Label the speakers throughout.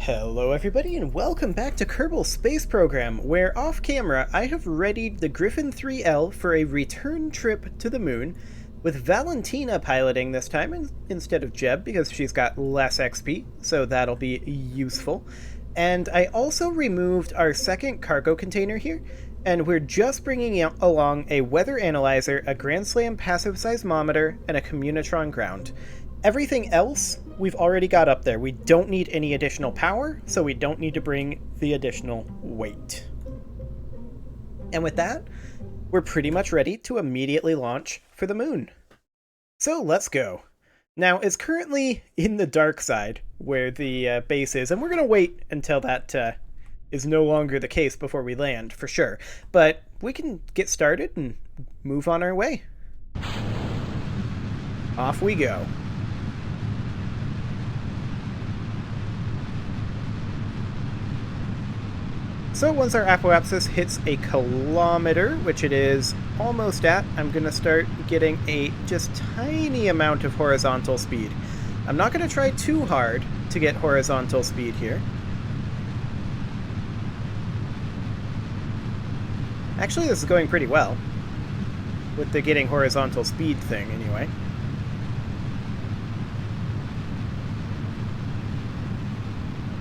Speaker 1: Hello everybody and welcome back to Kerbal Space Program, where off camera I have readied the Griffin 3L for a return trip to the moon, with Valentina piloting this time instead of Jeb because she's got less XP, so that'll be useful. And I also removed our second cargo container here, and we're just bringing along a weather analyzer, a Grand Slam passive seismometer, and a communitron ground. Everything else we've already got up there. We don't need any additional power, so we don't need to bring the additional weight. And with that, we're pretty much ready to immediately launch for the moon. So let's go. Now, it's currently in the dark side where the base is, and we're going to wait until that is no longer the case before we land, for sure. But we can get started and move on our way. Off we go. So once our apoapsis hits a kilometer, which it is almost at, I'm going to start getting a just tiny amount of horizontal speed. I'm not going to try too hard to get horizontal speed here. Actually, this is going pretty well, with the getting horizontal speed thing anyway.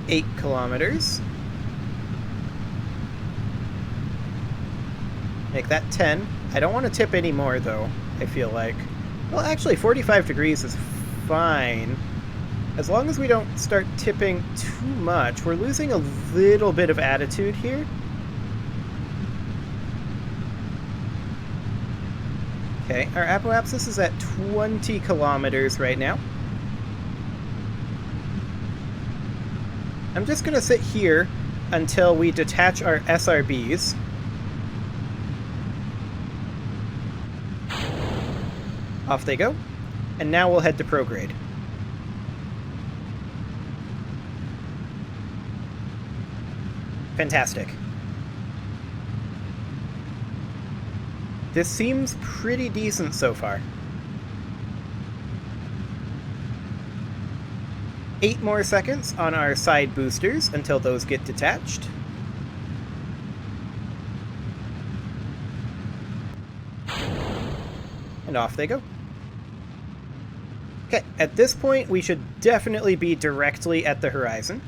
Speaker 1: Eight kilometers. Make that 10. I don't want to tip any more, though, I feel like. Well, actually, 45 degrees is fine. As long as we don't start tipping too much. We're losing a little bit of attitude here. Okay, our apoapsis is at 20 kilometers right now. I'm just going to sit here until we detach our SRBs. Off they go, and now we'll head to prograde. Fantastic. This seems pretty decent so far. 8 more seconds on our side boosters until those get detached. And off they go. Okay, at this point, we should definitely be directly at the horizon.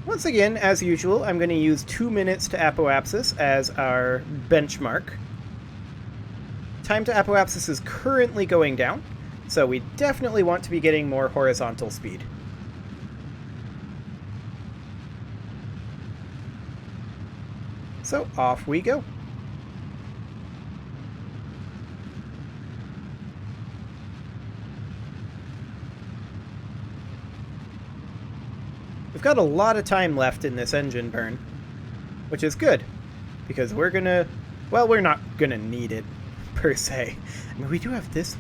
Speaker 1: Once again, as usual, I'm going to use 2 minutes to apoapsis as our benchmark. Time to apoapsis is currently going down, so we definitely want to be getting more horizontal speed. So off we go. We've got a lot of time left in this engine burn, which is good, because we're gonna, well, we're not gonna need it, per se. I mean, we do have this,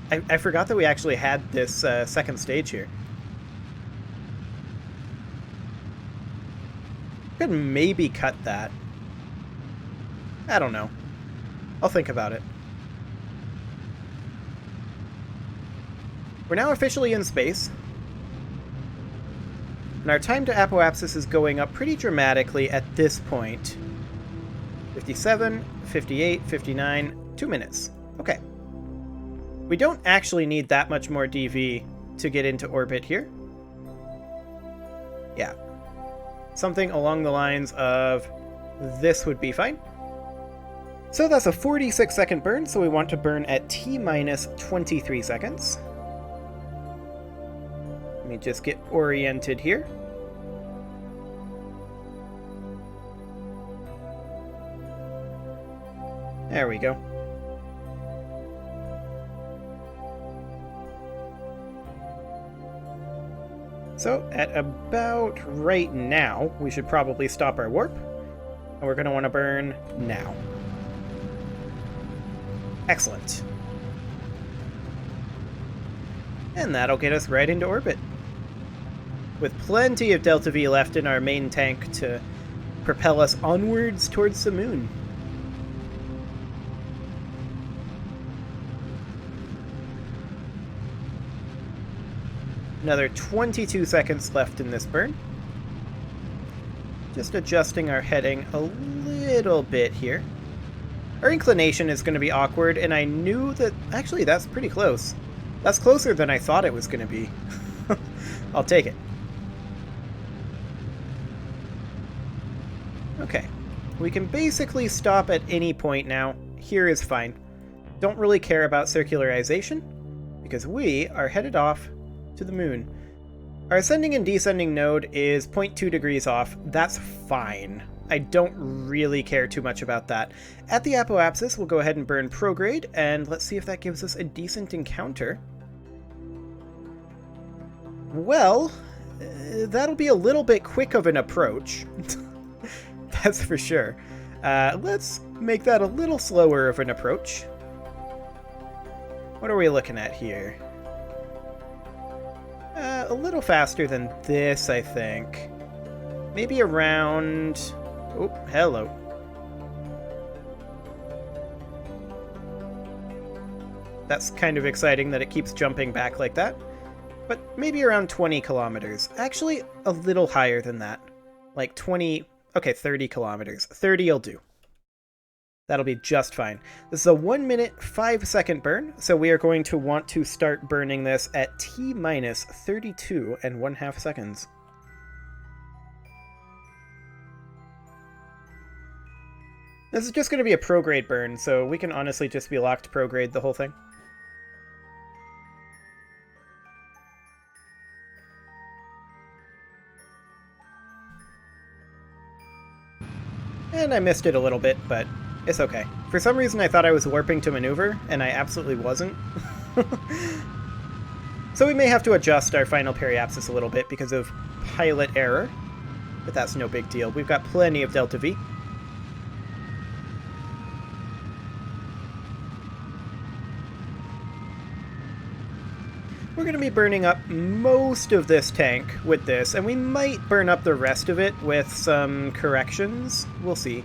Speaker 1: I forgot that we actually had this second stage here. Could maybe cut that. I don't know. I'll think about it. We're now officially in space. And our time to apoapsis is going up pretty dramatically at this point. 57, 58, 59, 2 minutes. Okay. We don't actually need that much more DV to get into orbit here. Yeah. Something along the lines of this would be fine. So that's a 46-second burn, so we want to burn at T-minus 23 seconds. Let me just get oriented here. There we go. So, at about right now, we should probably stop our warp. And we're going to want to burn now. Excellent. And that'll get us right into orbit, with plenty of Delta V left in our main tank to propel us onwards towards the moon. Another 22 seconds left in this burn. Just adjusting our heading a little bit here. Our inclination is going to be awkward, and I knew that... Actually, that's pretty close. That's closer than I thought it was going to be. I'll take it. Okay. We can basically stop at any point now. Here is fine. Don't really care about circularization, because we are headed off to the moon. Our ascending and descending node is 0.2 degrees off. That's fine. I don't really care too much about that. At the apoapsis, we'll go ahead and burn prograde, and let's see if that gives us a decent encounter. Well, that'll be a little bit quick of an approach. That's for sure. Let's make that a little slower of an approach. What are we looking at here? A little faster than this, I think. Maybe around... Oh, hello. That's kind of exciting that it keeps jumping back like that. But maybe around 20 kilometers. Actually, a little higher than that. Like 20... Okay, 30 kilometers. 30 will do. That'll be just fine. This is a 1 minute, 5 second burn, so we are going to want to start burning this at T-minus 32 and 1/2 seconds. This is just going to be a prograde burn, so we can honestly just be locked prograde the whole thing. And I missed it a little bit, but it's okay. For some reason I thought I was warping to maneuver, and I absolutely wasn't. So we may have to adjust our final periapsis a little bit because of pilot error, but that's no big deal. We've got plenty of delta V. We're going to be burning up most of this tank with this, and we might burn up the rest of it with some corrections. We'll see.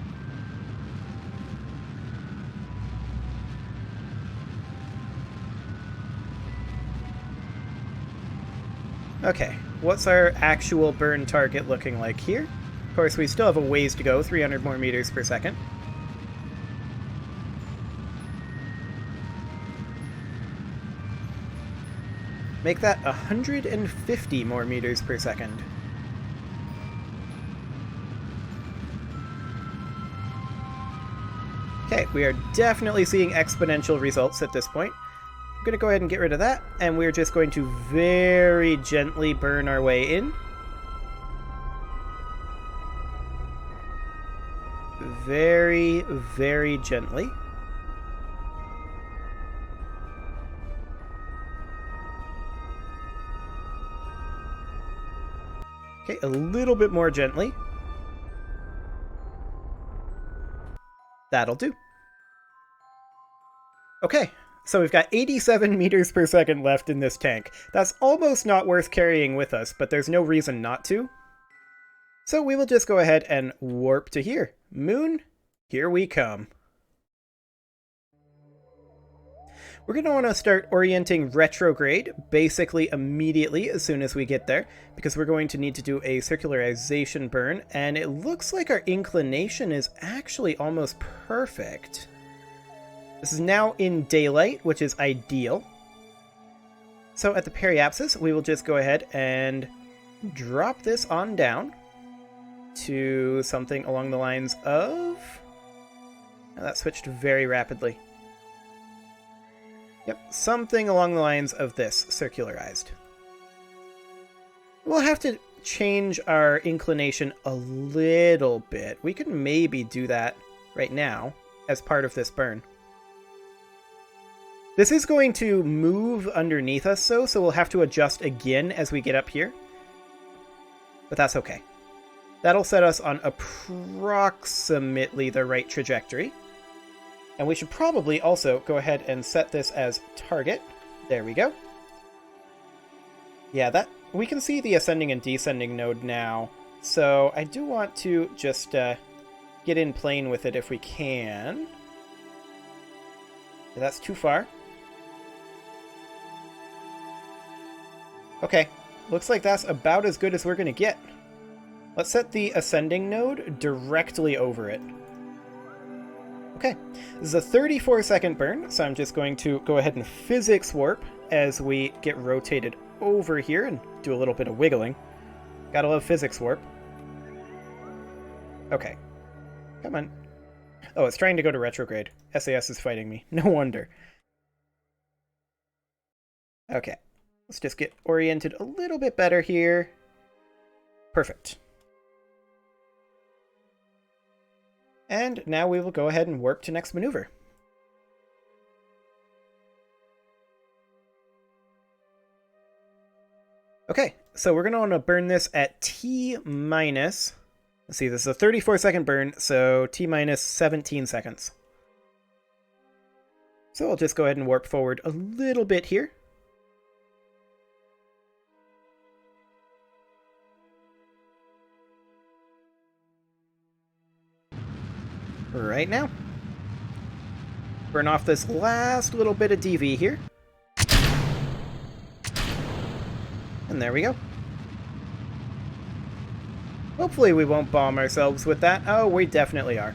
Speaker 1: Okay, what's our actual burn target looking like here? Of course, we still have a ways to go, 300 more meters per second. Make that 150 more meters per second. Okay, we are definitely seeing exponential results at this point. I'm going to go ahead and get rid of that, and we're just going to very gently burn our way in. Very, very gently. Okay, a little bit more gently. That'll do. Okay, so we've got 87 meters per second left in this tank. That's almost not worth carrying with us, but there's no reason not to. So we will just go ahead and warp to here. Moon, here we come. We're going to want to start orienting retrograde basically immediately as soon as we get there, because we're going to need to do a circularization burn, and it looks like our inclination is actually almost perfect. This is now in daylight, which is ideal. So at the periapsis, we will just go ahead and drop this on down to something along the lines of... Now that switched very rapidly. Yep, something along the lines of this, circularized. We'll have to change our inclination a little bit. We could maybe do that right now as part of this burn. This is going to move underneath us, so we'll have to adjust again as we get up here. But that's okay. That'll set us on approximately the right trajectory. And we should probably also go ahead and set this as target. There we go. Yeah, that we can see the ascending and descending node now. So I do want to just get in plane with it if we can. That's too far. Okay, looks like that's about as good as we're going to get. Let's set the ascending node directly over it. Okay, this is a 34-second burn, so I'm just going to go ahead and physics warp as we get rotated over here and do a little bit of wiggling. Gotta love physics warp. Okay, come on. Oh, it's trying to go to retrograde. SAS is fighting me. No wonder. Okay, let's just get oriented a little bit better here. Perfect. And now we will go ahead and warp to next maneuver. Okay, so we're going to want to burn this at T minus... Let's see, this is a 34-second burn, so T minus 17 seconds. So I'll just go ahead and warp forward a little bit here. Right now. Burn off this last little bit of DV here. And there we go. Hopefully we won't bomb ourselves with that. Oh, we definitely are.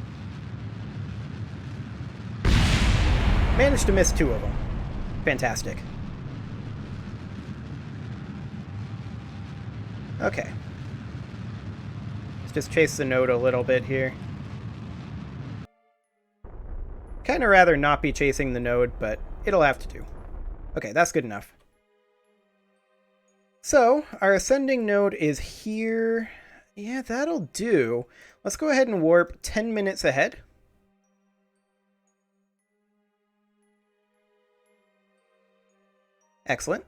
Speaker 1: Managed to miss 2 of them. Fantastic. Okay. Let's just chase the node a little bit here. Kind of rather not be chasing the node, but it'll have to do. Okay, that's good enough. So, our ascending node is here. Yeah, that'll do. Let's go ahead and warp 10 minutes ahead. Excellent.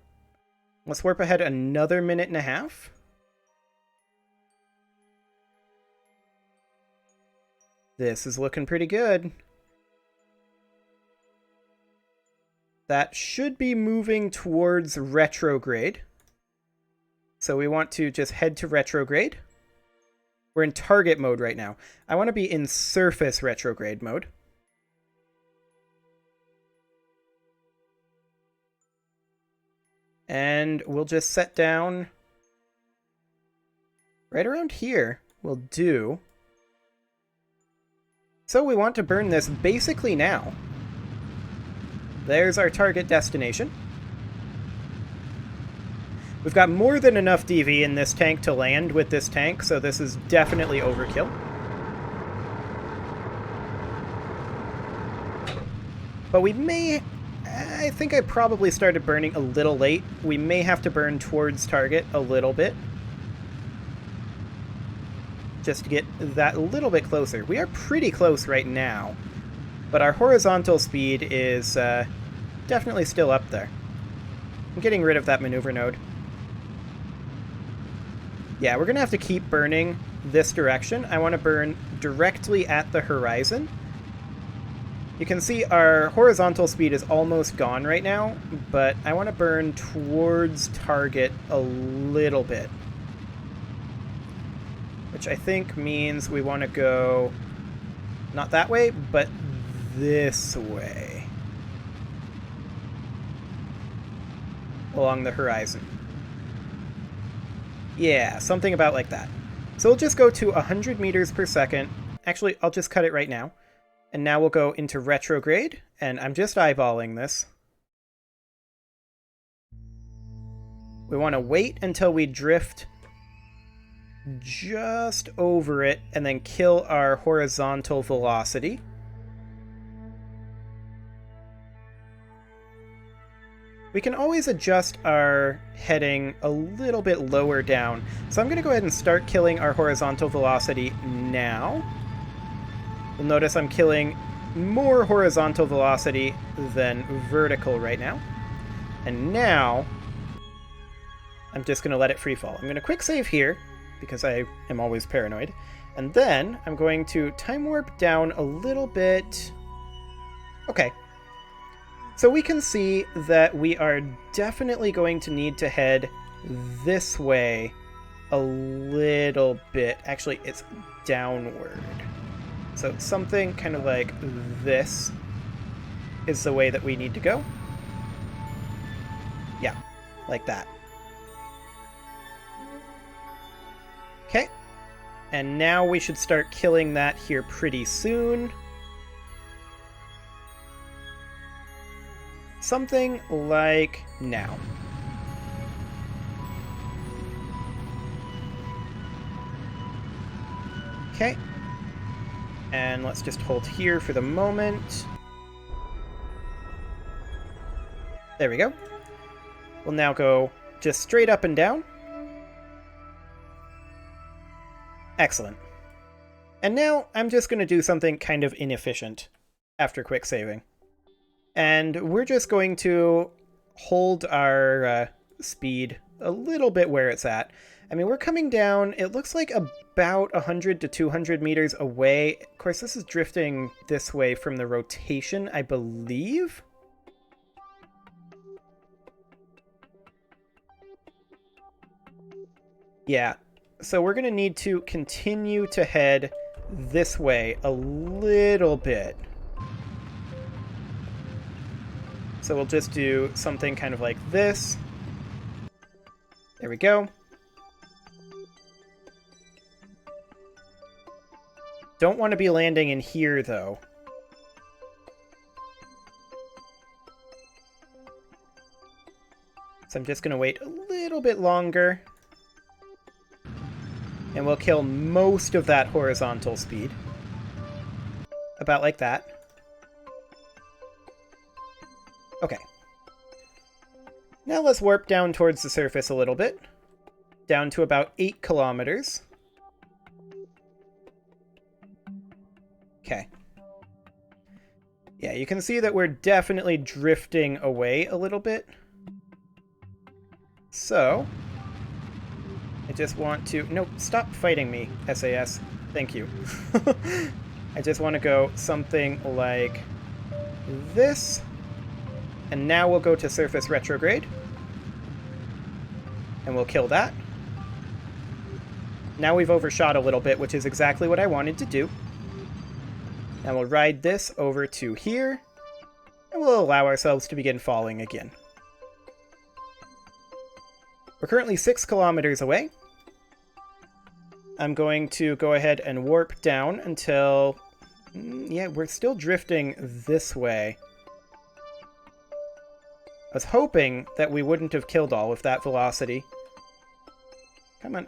Speaker 1: Let's warp ahead another minute and a half. This is looking pretty good. That should be moving towards retrograde. So we want to just head to retrograde. We're in target mode right now. I want to be in surface retrograde mode. And we'll just set down right around here. We'll do. So we want to burn this basically now. There's our target destination. We've got more than enough DV in this tank to land with this tank, so this is definitely overkill. But we may... I think I probably started burning a little late. We may have to burn towards target a little bit. Just to get that a little bit closer. We are pretty close right now. But our horizontal speed is definitely still up there. I'm getting rid of that maneuver node. Yeah, we're going to have to keep burning this direction. I want to burn directly at the horizon. You can see our horizontal speed is almost gone right now, but I want to burn towards target a little bit. Which I think means we want to go not that way, but this way. Along the horizon. Yeah, something about like that. So we'll just go to 100 meters per second. Actually, I'll just cut it right now. And now we'll go into retrograde, and I'm just eyeballing this. We want to wait until we drift just over it, and then kill our horizontal velocity. We can always adjust our heading a little bit lower down. So I'm going to go ahead and start killing our horizontal velocity now. You'll notice I'm killing more horizontal velocity than vertical right now. And now, I'm just going to let it free fall. I'm going to quick save here, because I am always paranoid. And then, I'm going to time warp down a little bit. Okay. So we can see that we are definitely going to need to head this way a little bit. Actually, it's downward. So something kind of like this is the way that we need to go. Yeah, like that. Okay. And now we should start killing that here pretty soon. Something like now. Okay. And let's just hold here for the moment. There we go. We'll now go just straight up and down. Excellent. And now I'm just going to do something kind of inefficient after quick saving. And we're just going to hold our speed a little bit where it's at. I mean, we're coming down, it looks like about 100 to 200 meters away. Of course, this is drifting this way from the rotation, I believe. Yeah, so we're going to need to continue to head this way a little bit. So we'll just do something kind of like this. There we go. Don't want to be landing in here, though. So I'm just going to wait a little bit longer. And we'll kill most of that horizontal speed. About like that. Okay. Now let's warp down towards the surface a little bit. Down to about 8 kilometers. Okay. Yeah, you can see that we're definitely drifting away a little bit. So, I just want to... Nope, stop fighting me, SAS. Thank you. I just want to go something like this. And now we'll go to surface retrograde. And we'll kill that. Now we've overshot a little bit, which is exactly what I wanted to do. Now we'll ride this over to here. And we'll allow ourselves to begin falling again. We're currently 6 kilometers away. I'm going to go ahead and warp down until... Yeah, we're still drifting this way. I was hoping that we wouldn't have killed all with that velocity. Come on.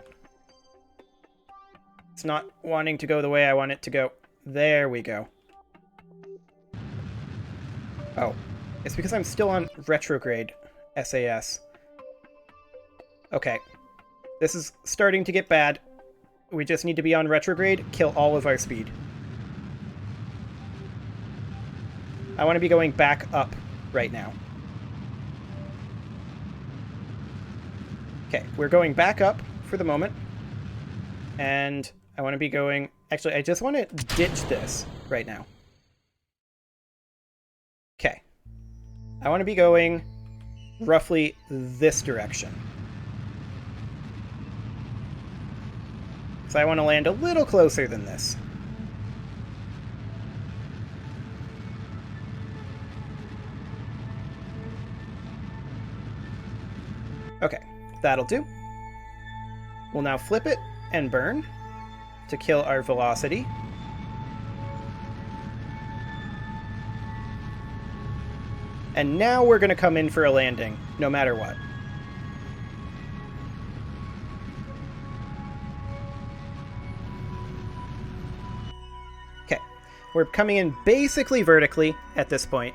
Speaker 1: It's not wanting to go the way I want it to go. There we go. Oh, it's because I'm still on retrograde, SAS. Okay. This is starting to get bad. We just need to be on retrograde, kill all of our speed. I want to be going back up right now. Okay, we're going back up for the moment. And I want to be going... Actually, I just want to ditch this right now. Okay. I want to be going roughly this direction. So I want to land a little closer than this. Okay, that'll do. We'll now flip it and burn to kill our velocity. And now we're going to come in for a landing, no matter what. Okay, we're coming in basically vertically at this point.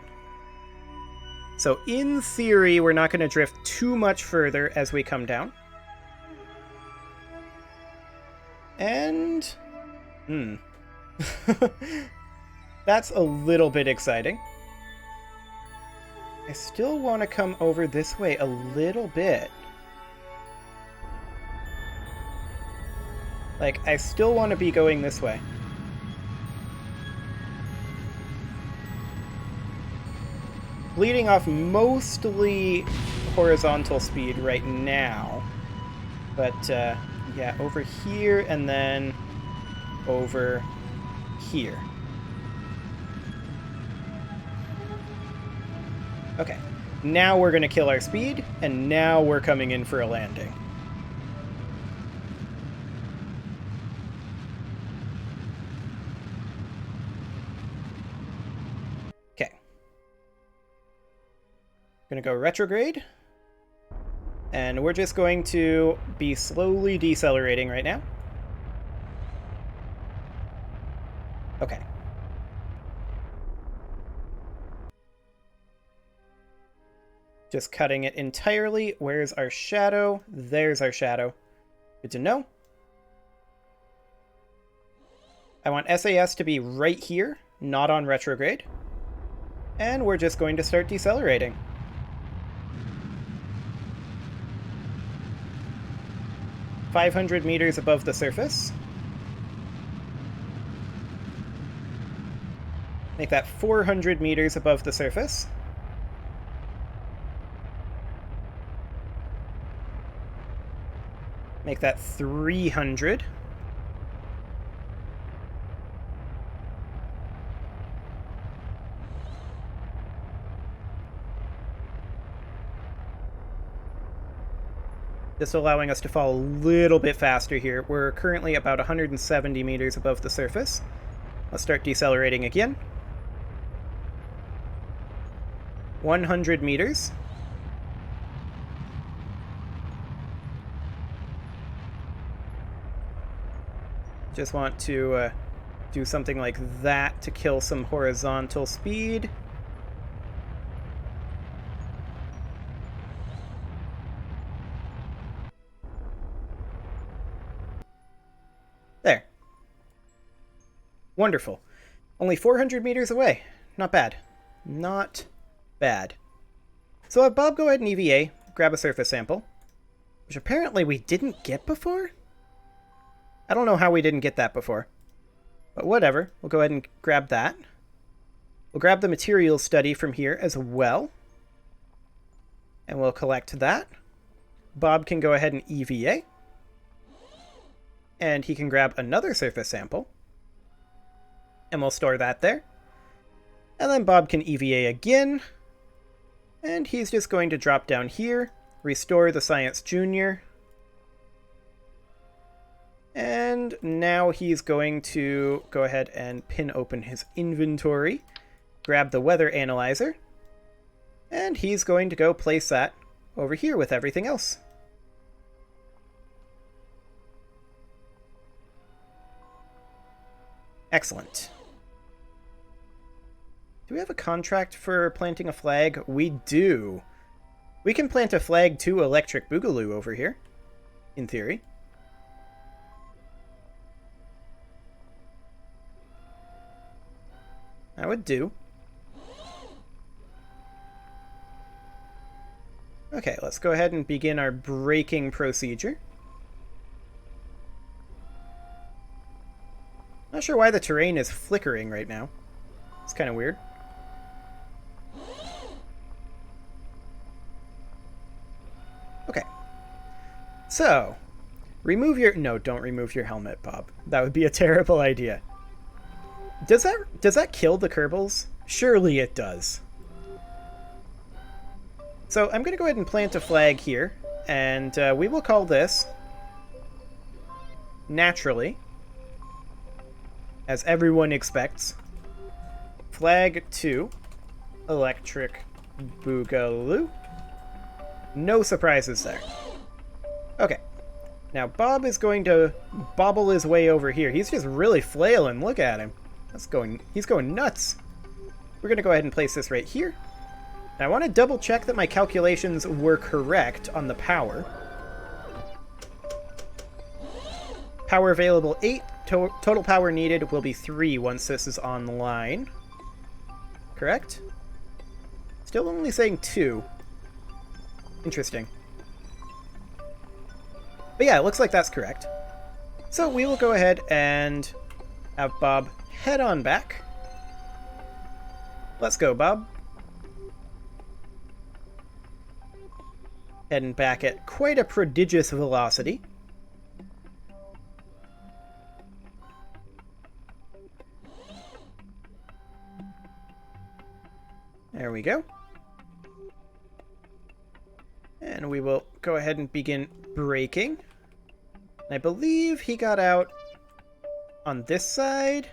Speaker 1: So in theory, we're not going to drift too much further as we come down. And... That's a little bit exciting. I still want to come over this way a little bit. Like, I still want to be going this way. Bleeding off mostly horizontal speed right now. But, yeah, over here and then over here. Okay, now we're going to kill our speed, and now we're coming in for a landing. Gonna go retrograde. And we're just going to be slowly decelerating right now. Okay. Just cutting it entirely. Where's our shadow? There's our shadow. Good to know. I want SAS to be right here, not on retrograde. And we're just going to start decelerating. .500 meters above the surface. Make that 400 meters above the surface. Make that 300. Just allowing us to fall a little bit faster here. We're currently about 170 meters above the surface. Let's start decelerating again. 100 meters. Just want to do something like that to kill some horizontal speed. There. Wonderful. Only 400 meters away. Not bad. Not bad. So have Bob go ahead and EVA, grab a surface sample, which apparently we didn't get before? I don't know how we didn't get that before. But whatever. We'll go ahead and grab that. We'll grab the materials study from here as well. And we'll collect that. Bob can go ahead and EVA. And he can grab another surface sample. And we'll store that there. And then Bob can EVA again. And he's just going to drop down here, restore the Science Junior. And now he's going to go ahead and pin open his inventory, grab the weather analyzer, and he's going to go place that over here with everything else. Excellent. Do we have a contract for planting a flag? We do. We can plant a flag to Electric Boogaloo over here, in theory. That would do. Okay, let's go ahead and begin our braking procedure. Not sure why the terrain is flickering right now. It's kind of weird. Okay. So, remove your... No, don't remove your helmet, Bob. That would be a terrible idea. Does that kill the Kerbals? Surely it does. So I'm going to go ahead and plant a flag here, and we will call this, naturally, as everyone expects, Flag 2, Electric Boogaloo. No surprises there. Okay. Now Bob is going to bobble his way over here. He's just really flailing. Look at him. He's going nuts. We're going to go ahead and place this right here. Now I want to double check that my calculations were correct on the power. Power available 8. Total power needed will be 3 once this is online. Correct? Still only saying 2. Interesting. But yeah, it looks like that's correct. So we will go ahead and have Bob head on back. Let's go, Bob. Heading back at quite a prodigious velocity. There we go. And we will go ahead and begin braking. I believe he got out on this side.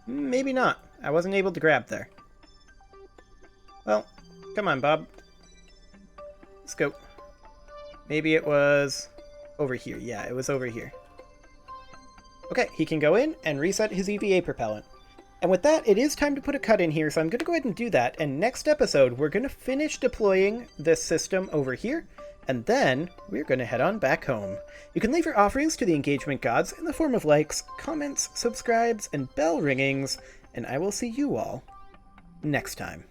Speaker 1: Maybe not. I wasn't able to grab there. Well, come on, Bob. Let's go. Maybe it was over here. Yeah, it was over here. Okay, he can go in and reset his EVA propellant. And with that, it is time to put a cut in here, so I'm going to go ahead and do that. And next episode, we're going to finish deploying this system over here, and then we're going to head on back home. You can leave your offerings to the engagement gods in the form of likes, comments, subscribes, and bell ringings, and I will see you all next time.